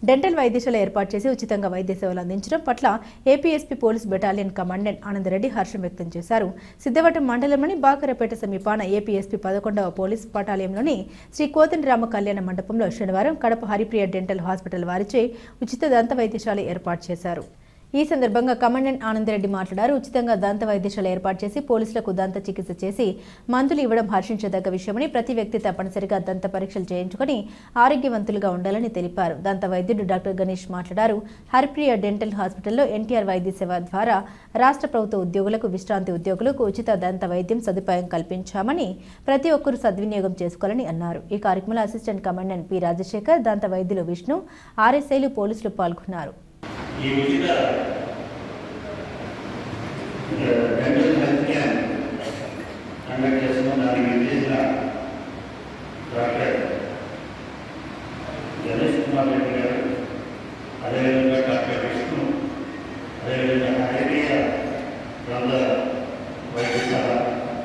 Dental వైద్యశాల ఏర్పాటు చేసి ఉచితంగా వైద్య సేవలు అందించడం పట్ల APSP police battalion commandant Anand Reddy హర్షం వ్యక్తం చేశారు. సిద్ధవటం మండలంలోని బాకరపేట సమీపాన ఏపీఎస్పీ 11వ పోలీస్ బటాలియన్లోని శ్రీ కోదండరామ కళ్యాణ మండపంలో శనివారం కడప హరిప్రియ డెంటల్ హాస్పిటల్ వారిచే ఉచిత దంత వైద్యశాల ఏర్పాటు చేశారు. ఈ సందర్భంగా కమాండెంట్ ఆనందరెడ్డి మాట్లాడారు. ఉచితంగా దంత వైద్యశాల ఏర్పాటు చేసి పోలీసులకు దంత చికిత్స చేసి మందులు ఇవ్వడం హర్షించదగ్గ విషయమని, ప్రతి వ్యక్తి తప్పనిసరిగా దంత పరీక్షలు చేయించుకుని ఆరోగ్యవంతులుగా ఉండాలని తెలిపారు. దంత వైద్యుడు డాక్టర్ గణేష్ మాట్లాడారు. హరిప్రియ డెంటల్ హాస్పిటల్లో ఎన్టీఆర్ వైద్య సేవ ద్వారా రాష్ట్ర ప్రభుత్వ ఉద్యోగులకు, విశ్రాంతి ఉద్యోగులకు ఉచిత దంత వైద్యం సదుపాయం కల్పించామని, ప్రతి ఒక్కరూ సద్వినియోగం చేసుకోవాలని అన్నారు. ఈ కార్యక్రమంలో అసిస్టెంట్ కమాండెంట్ పి రాజశేఖర్, దంత వైద్యులు విష్ణు, ఆర్ఎస్ఐలు, పోలీసులు పాల్గొన్నారు. ఈ ఉచిత డెంటల్ హెల్త్ క్యాంప్ కండక్ట్ చేస్తున్నాం. దానికి నిర్దేశించిన డాక్టర్ గణేష్ కుమార్ రెడ్డి గారు, అదేవిధంగా డాక్టర్ విష్ణు, అదేవిధంగా హరిప్రియ దంత వైద్యశాల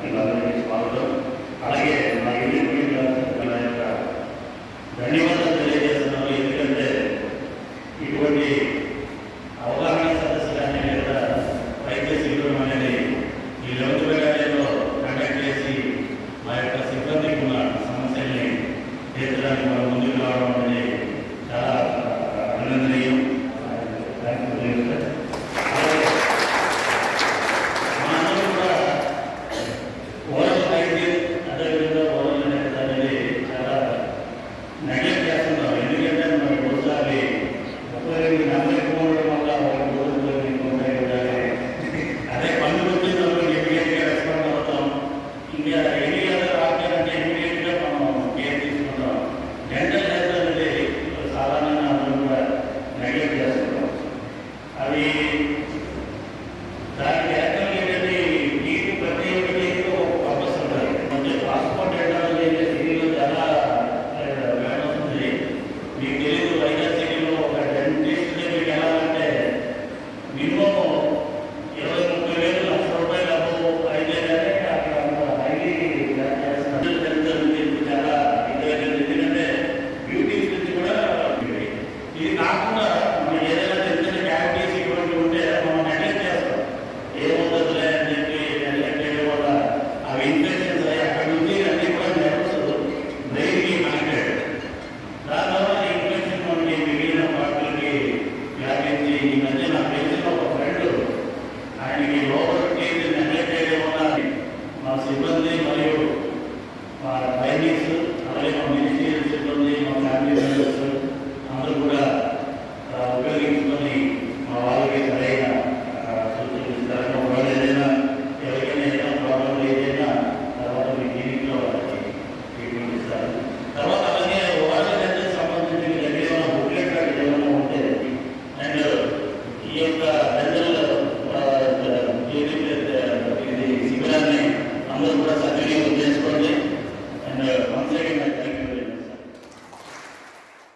వీళ్ళందరికీ స్వాగతం. అలాగే మా ఇంటి యొక్క ధన్యవాదాలు తెలియజేస్తున్నాము. ఎందుకంటే ఇటువంటి అవగాహన సదస్సు కానీ లేదా వైద్య శిబిరం అనేది ఈ లోతులో కండక్ట్ చేసి మా యొక్క సిబ్బందికి ఉన్న సమస్యల్ని తీర్చడానికి మనం ముందుకు రావడం అనేది చాలా అభినందనీయం.